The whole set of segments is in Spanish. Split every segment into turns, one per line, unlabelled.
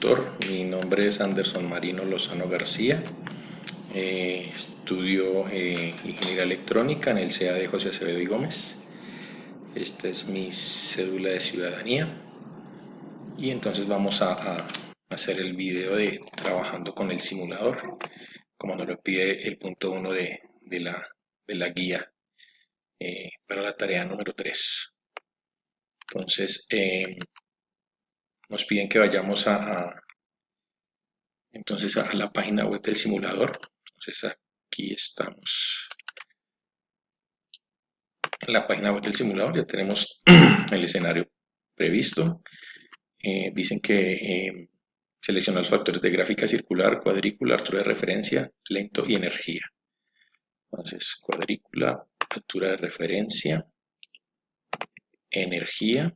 instructor. Mi nombre es Anderson Marino Lozano García. Estudio Ingeniería Electrónica en el CEA de José Acevedo y Gómez. Esta es mi cédula de ciudadanía. Y entonces vamos a hacer el video de trabajando con el simulador, como nos lo pide el punto 1 de la guía para la tarea número 3. Entonces, nos piden que vayamos entonces a la página web del simulador. Entonces aquí estamos en la página web del simulador, ya tenemos el escenario previsto. Dicen que selecciona los factores de gráfica circular, cuadrícula, altura de referencia, lento y energía. Entonces, cuadrícula, altura de referencia, energía,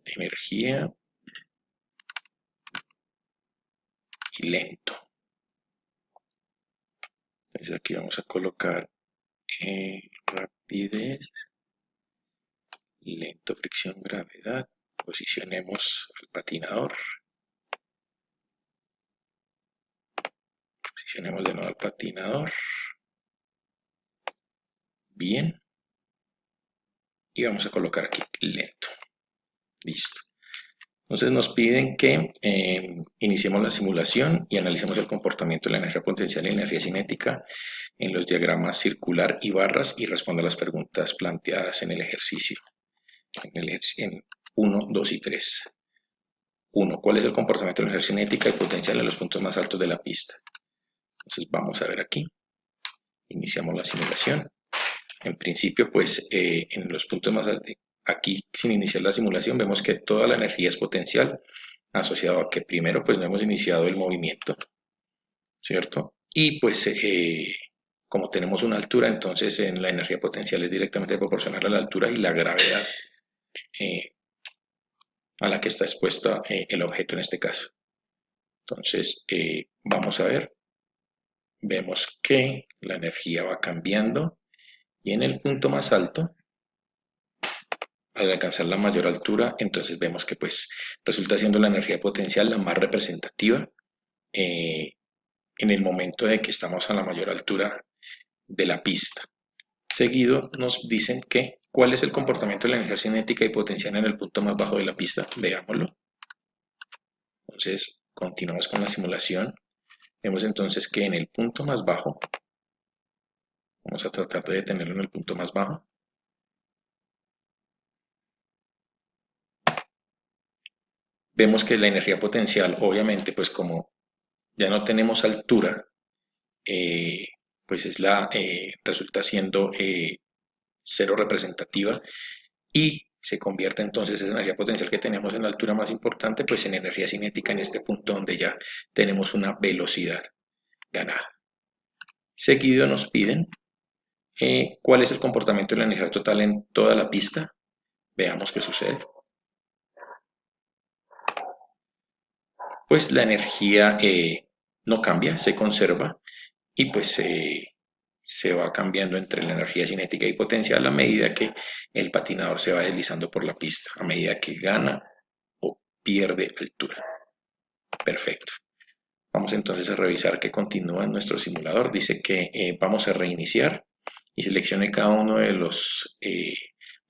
energía y lento. Entonces aquí vamos a colocar rapidez, lento, fricción, gravedad. Posicionemos al patinador. Posicionemos de nuevo al patinador. Bien. Y vamos a colocar aquí lento. Listo. Entonces nos piden que iniciemos la simulación y analicemos el comportamiento de la energía potencial y energía cinética en los diagramas circular y barras y responda a las preguntas planteadas en el ejercicio. En 1, 2 y 3. 1. ¿Cuál es el comportamiento de la energía cinética y potencial en los puntos más altos de la pista? Entonces vamos a ver aquí. Iniciamos la simulación. En principio, pues en los puntos más altos, aquí sin iniciar la simulación, vemos que toda la energía es potencial, asociado a que primero pues no hemos iniciado el movimiento, ¿cierto? Y pues como tenemos una altura, entonces en la energía potencial es directamente proporcional a la altura y la gravedad a la que está expuesta el objeto en este caso. Entonces vamos a ver, vemos que la energía va cambiando y en el punto más alto, al alcanzar la mayor altura, entonces vemos que pues resulta siendo la energía potencial la más representativa en el momento de que estamos a la mayor altura de la pista. Seguido nos dicen que cuál es el comportamiento de la energía cinética y potencial en el punto más bajo de la pista. Veámoslo. Entonces continuamos con la simulación. Vemos entonces que en el punto más bajo, vamos a tratar de detenerlo en el punto más bajo. Vemos que la energía potencial, obviamente, pues como ya no tenemos altura, pues resulta siendo cero representativa y se convierte entonces esa energía potencial que tenemos en la altura más importante, pues en energía cinética en este punto donde ya tenemos una velocidad ganada. Seguido nos piden cuál es el comportamiento de la energía total en toda la pista. Veamos qué sucede. Pues la energía no cambia, se conserva y pues se va cambiando entre la energía cinética y potencial a medida que el patinador se va deslizando por la pista, a medida que gana o pierde altura. Perfecto. Vamos entonces a revisar que continúa en nuestro simulador. Dice que vamos a reiniciar y seleccione cada uno de los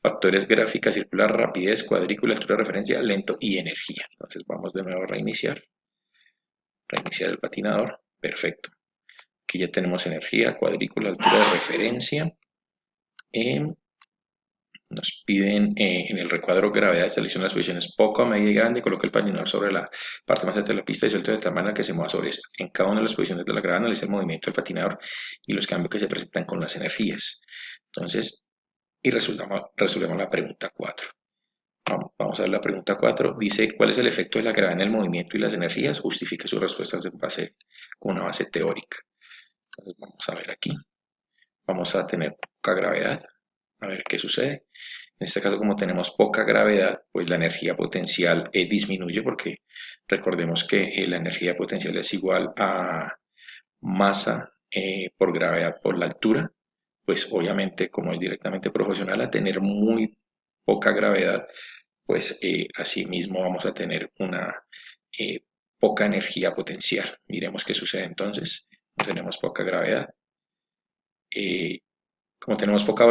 factores gráfica circular, rapidez, cuadrícula, altura de referencia, lento y energía. Entonces vamos de nuevo a reiniciar. Reiniciar el patinador. Perfecto. Aquí ya tenemos energía, cuadrícula, altura de referencia. Nos piden en el recuadro gravedad, selecciona las posiciones poco, media y grande, coloca el patinador sobre la parte más alta de la pista y suelta de tal manera que se mueva sobre esto. En cada una de las posiciones de la gravedad analiza el movimiento del patinador y los cambios que se presentan con las energías. Entonces, y resolvemos la pregunta 4. Vamos a ver la pregunta 4. Dice, ¿cuál es el efecto de la gravedad en el movimiento y las energías? Justifique sus respuestas con una base teórica. Entonces, vamos a ver aquí. Vamos a tener poca gravedad. A ver qué sucede. En este caso, como tenemos poca gravedad, pues la energía potencial disminuye porque recordemos que la energía potencial es igual a masa por gravedad por la altura. Pues obviamente, como es directamente proporcional a tener muy poca gravedad, pues asimismo vamos a tener una poca energía potencial. Miremos qué sucede entonces. Tenemos poca gravedad. Eh, Como tenemos poca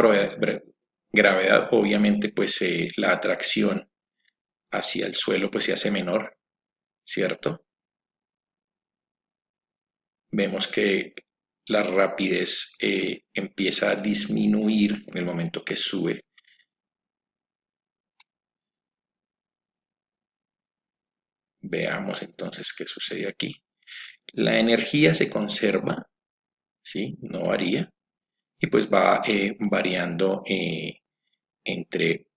gravedad, obviamente pues la atracción hacia el suelo pues se hace menor, ¿cierto? Vemos que la rapidez empieza a disminuir en el momento que sube. Veamos entonces qué sucede aquí. La energía se conserva, ¿sí? No varía y pues va variando entre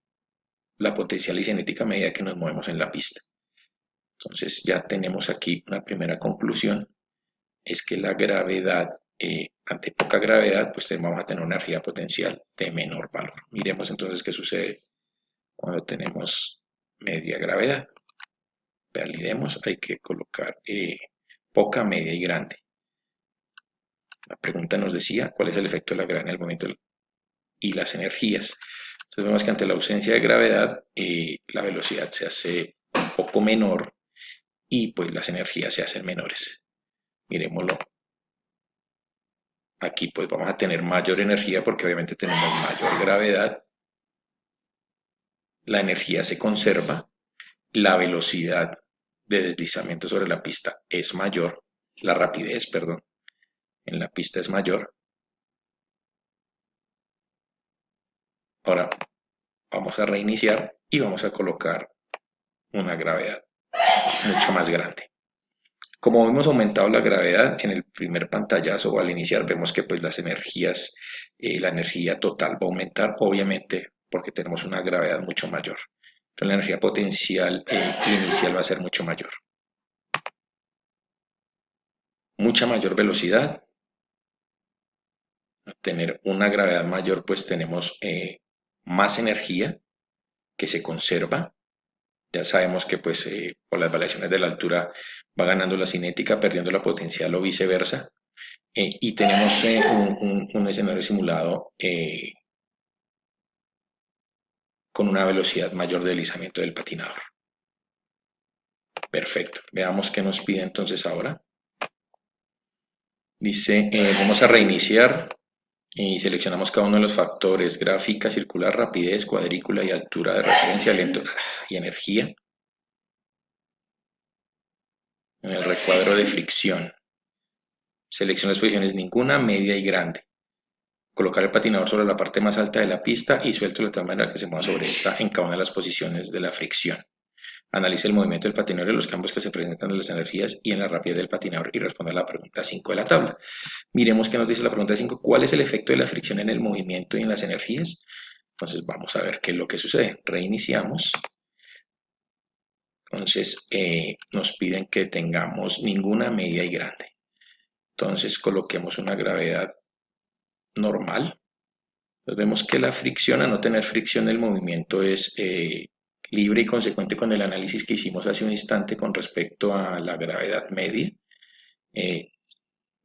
la potencial y cinética a medida que nos movemos en la pista. Entonces ya tenemos aquí una primera conclusión, es que la gravedad, ante poca gravedad, pues vamos a tener una energía potencial de menor valor. Miremos entonces qué sucede cuando tenemos media gravedad. Validemos, hay que colocar poca, media y grande. La pregunta nos decía cuál es el efecto de la gravedad en el momento y las energías. Entonces vemos que ante la ausencia de gravedad, la velocidad se hace un poco menor y pues las energías se hacen menores. Miremoslo. Aquí pues vamos a tener mayor energía porque obviamente tenemos mayor gravedad. La energía se conserva, la velocidad de deslizamiento sobre la pista es mayor, la rapidez, perdón, en la pista es mayor. Ahora vamos a reiniciar y vamos a colocar una gravedad mucho más grande. Como hemos aumentado la gravedad en el primer pantallazo o al iniciar, vemos que pues las energías, la energía total va a aumentar, obviamente, porque tenemos una gravedad mucho mayor. Entonces la energía potencial inicial va a ser mucho mayor. Mucha mayor velocidad. Al tener una gravedad mayor, pues tenemos más energía que se conserva. Ya sabemos que pues por las variaciones de la altura va ganando la cinética, perdiendo la potencial o viceversa. Y tenemos un escenario simulado con una velocidad mayor de deslizamiento del patinador. Perfecto. Veamos qué nos pide entonces ahora. Dice, vamos a reiniciar y seleccionamos cada uno de los factores: gráfica, circular, rapidez, cuadrícula y altura de referencia, lento y energía. En el recuadro de fricción, selecciona las posiciones ninguna, media y grande. Colocar el patinador sobre la parte más alta de la pista y suelto de tal manera que se mueva sobre esta en cada una de las posiciones de la fricción. Analice el movimiento del patinador y los cambios que se presentan en las energías y en la rapidez del patinador y responda a la pregunta 5 de la tabla. Miremos qué nos dice la pregunta 5. ¿Cuál es el efecto de la fricción en el movimiento y en las energías? Entonces vamos a ver qué es lo que sucede. Reiniciamos. Entonces nos piden que tengamos ninguna, media y grande. Entonces coloquemos una gravedad normal. Entonces vemos que la fricción, a no tener fricción, el movimiento es libre y consecuente con el análisis que hicimos hace un instante con respecto a la gravedad media. Eh,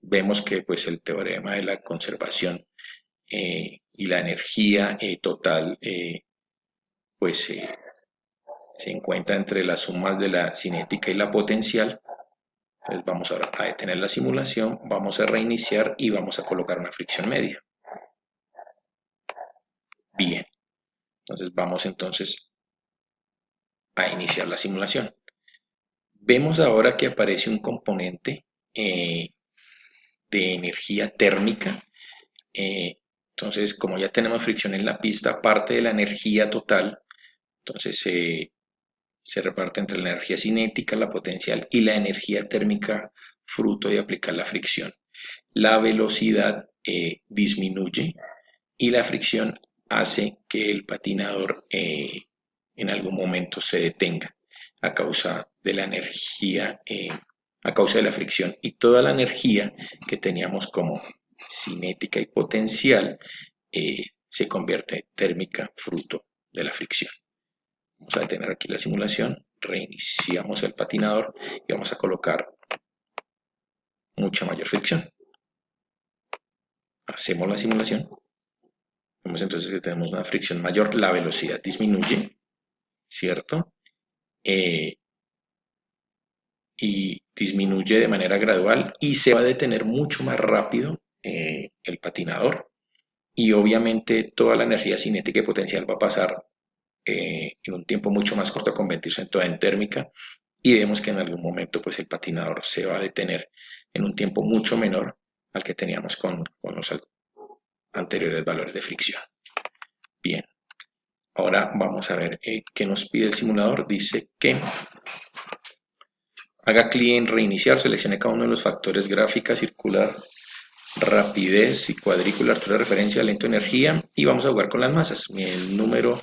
Vemos que pues el teorema de la conservación y la energía total pues se encuentra entre las sumas de la cinética y la potencial. Entonces vamos ahora a detener la simulación, vamos a reiniciar y vamos a colocar una fricción media. Bien, entonces vamos entonces a iniciar la simulación. Vemos ahora que aparece un componente de energía térmica. Entonces, como ya tenemos fricción en la pista, parte de la energía total, entonces se reparte entre la energía cinética, la potencial y la energía térmica fruto de aplicar la fricción. La velocidad disminuye y la fricción hace que el patinador en algún momento se detenga a causa de la energía, a causa de la fricción, y toda la energía que teníamos como cinética y potencial se convierte en térmica fruto de la fricción. Vamos a detener aquí la simulación, reiniciamos el patinador y vamos a colocar mucha mayor fricción. Hacemos la simulación. Vemos entonces que tenemos una fricción mayor, la velocidad disminuye ¿cierto? Eh, y disminuye de manera gradual y se va a detener mucho más rápido el patinador. Y obviamente toda la energía cinética y potencial va a pasar en un tiempo mucho más corto a convertirse en toda en térmica y vemos que en algún momento pues el patinador se va a detener en un tiempo mucho menor al que teníamos con los anteriores valores de fricción. Bien, ahora vamos a ver qué nos pide el simulador. Dice que haga clic en reiniciar, seleccione cada uno de los factores: gráfica, circular, rapidez y cuadrícula, altura de referencia, lento, energía, y vamos a jugar con las masas. El número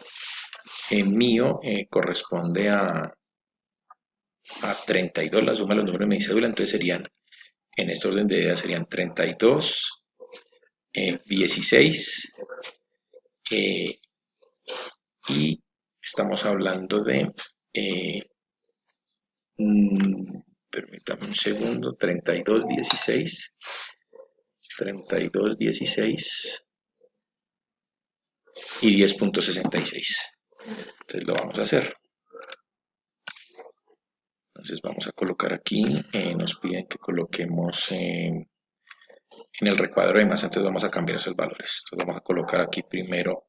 mío corresponde a 32, la suma de los números de mi cédula, entonces serían, en este orden de ideas, serían 32, 16, y estamos hablando de, permítame un segundo, 32, 16, 32, 16 y 10.66. Entonces lo vamos a hacer. Entonces vamos a colocar aquí, nos piden que coloquemos en el recuadro de masa, entonces vamos a cambiar esos valores. Entonces vamos a colocar aquí primero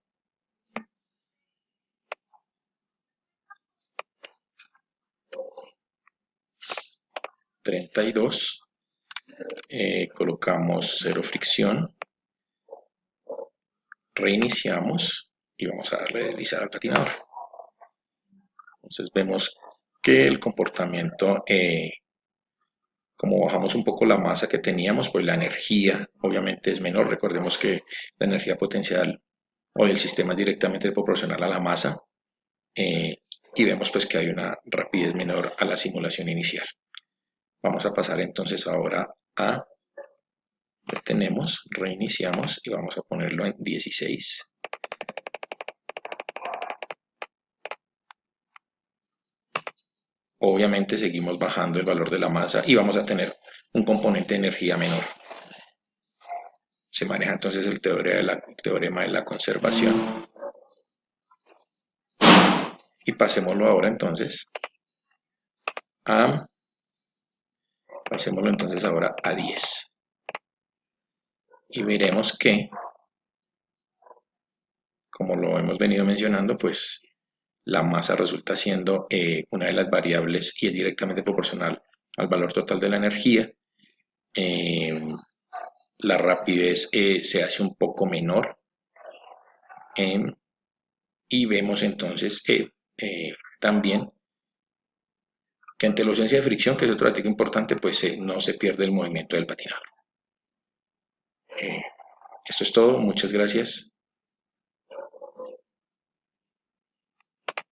32, colocamos cero fricción, reiniciamos y vamos a darle deslizar al patinador. Entonces vemos que el comportamiento, como bajamos un poco la masa que teníamos, pues la energía obviamente es menor. Recordemos que la energía potencial o del sistema es directamente proporcional a la masa, y vemos pues que hay una rapidez menor a la simulación inicial. Vamos a pasar entonces ahora a, detenemos, reiniciamos y vamos a ponerlo en 16. Obviamente seguimos bajando el valor de la masa y vamos a tener un componente de energía menor. Se maneja entonces el teorema de la conservación. Y pasémoslo ahora entonces a, pasémoslo entonces ahora a 10. Y veremos que, como lo hemos venido mencionando, pues la masa resulta siendo una de las variables y es directamente proporcional al valor total de la energía. La rapidez se hace un poco menor, y vemos entonces también que ante la ausencia de fricción, que es otro dato importante, pues no se pierde el movimiento del patinador. Esto es todo, muchas gracias.